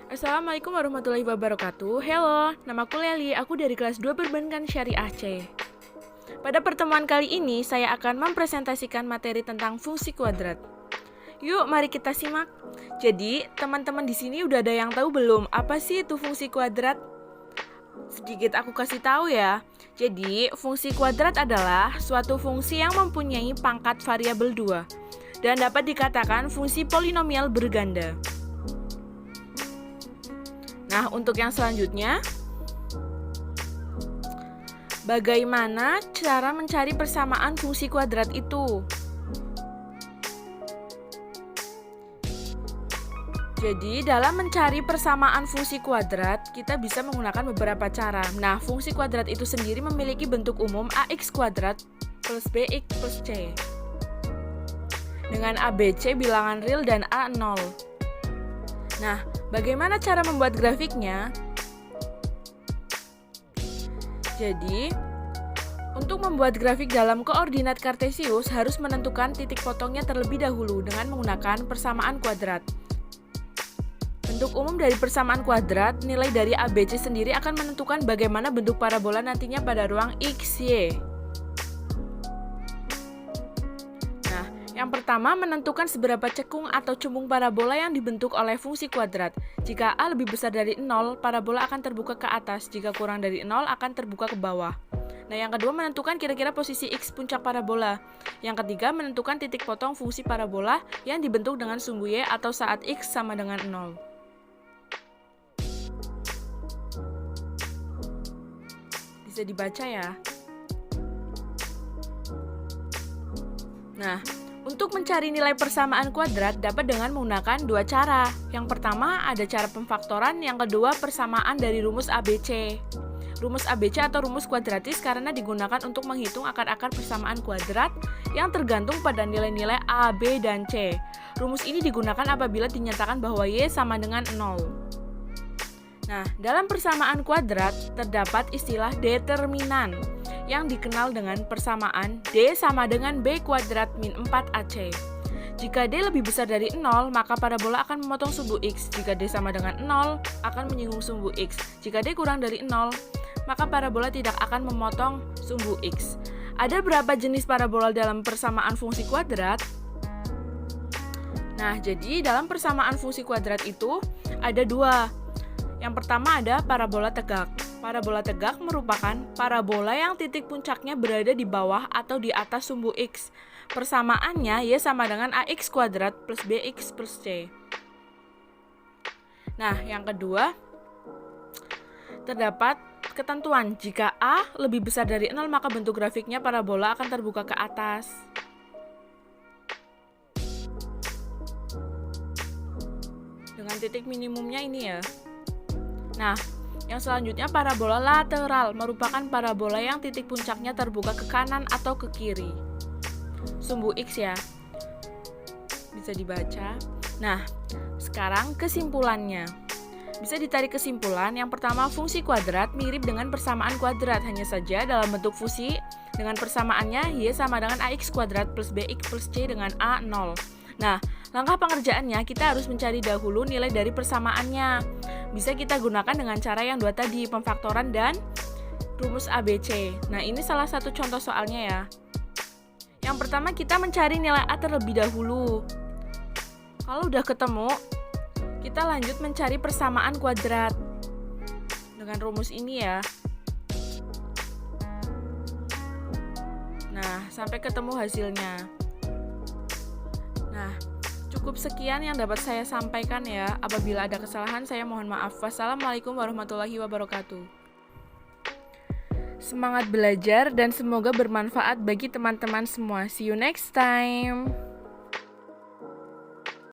Assalamualaikum warahmatullahi wabarakatuh. Hello, namaku Leli, aku dari kelas 2 Perbankan Syariah C. Pada pertemuan kali ini, saya akan mempresentasikan materi tentang fungsi kuadrat. Yuk, mari kita simak. Jadi, teman-teman di sini udah ada yang tahu belum apa sih itu fungsi kuadrat? Sedikit aku kasih tahu ya. Jadi, fungsi kuadrat adalah suatu fungsi yang mempunyai pangkat variabel 2 dan dapat dikatakan fungsi polinomial berganda. Nah, untuk yang selanjutnya, bagaimana cara mencari persamaan fungsi kuadrat itu? Jadi, dalam mencari persamaan fungsi kuadrat, kita bisa menggunakan beberapa cara. Nah, fungsi kuadrat itu sendiri memiliki bentuk umum ax kuadrat plus bx plus c. Dengan ABC bilangan real dan A 0. Nah, bagaimana cara membuat grafiknya? Jadi, untuk membuat grafik dalam koordinat kartesius harus menentukan titik potongnya terlebih dahulu dengan menggunakan persamaan kuadrat. Bentuk umum dari persamaan kuadrat, nilai dari ABC sendiri akan menentukan bagaimana bentuk parabola nantinya pada ruang X, Y. Yang pertama, menentukan seberapa cekung atau cembung parabola yang dibentuk oleh fungsi kuadrat. Jika A lebih besar dari 0, parabola akan terbuka ke atas. Jika kurang dari 0, akan terbuka ke bawah. Nah, yang kedua, menentukan kira-kira posisi X puncak parabola. Yang ketiga, menentukan titik potong fungsi parabola yang dibentuk dengan sumbu Y atau saat X sama dengan 0. Bisa dibaca ya. Nah, untuk mencari nilai persamaan kuadrat dapat dengan menggunakan dua cara. Yang pertama ada cara pemfaktoran, yang kedua persamaan dari rumus ABC. Rumus ABC atau rumus kuadratis karena digunakan untuk menghitung akar-akar persamaan kuadrat yang tergantung pada nilai-nilai A, B, dan C. Rumus ini digunakan apabila dinyatakan bahwa Y sama dengan 0. Nah, dalam persamaan kuadrat terdapat istilah determinan yang dikenal dengan persamaan D sama dengan B kuadrat min 4AC. Jika D lebih besar dari 0, maka parabola akan memotong sumbu X. Jika D sama dengan 0, akan menyinggung sumbu X. Jika D kurang dari 0, maka parabola tidak akan memotong sumbu X. Ada berapa jenis parabola dalam persamaan fungsi kuadrat? Nah, jadi dalam persamaan fungsi kuadrat itu ada dua. Yang pertama ada parabola tegak. Parabola tegak merupakan parabola yang titik puncaknya berada di bawah atau di atas sumbu X. Persamaannya Y sama dengan AX kuadrat plus BX plus C. Nah, yang kedua, terdapat ketentuan. Jika A lebih besar dari 0, maka bentuk grafiknya parabola akan terbuka ke atas. Dengan titik minimumnya ini ya. Nah, yang selanjutnya parabola lateral merupakan parabola yang titik puncaknya terbuka ke kanan atau ke kiri. Sumbu X ya. Bisa dibaca. Nah, sekarang kesimpulannya. Bisa ditarik kesimpulan, yang pertama fungsi kuadrat mirip dengan persamaan kuadrat, hanya saja dalam bentuk fungsi dengan persamaannya Y sama dengan AX kuadrat plus BX plus C dengan A 0. Nah, langkah pengerjaannya kita harus mencari dahulu nilai dari persamaannya. Bisa kita gunakan dengan cara yang dua tadi, pemfaktoran dan rumus ABC. Nah, ini salah satu contoh soalnya ya. Yang pertama kita mencari nilai A terlebih dahulu. Kalau udah ketemu, kita lanjut mencari persamaan kuadrat dengan rumus ini ya. Nah, sampai ketemu hasilnya. Nah, cukup sekian yang dapat saya sampaikan ya. Apabila ada kesalahan, saya mohon maaf. Wassalamualaikum warahmatullahi wabarakatuh. Semangat belajar dan semoga bermanfaat bagi teman-teman semua. See you next time.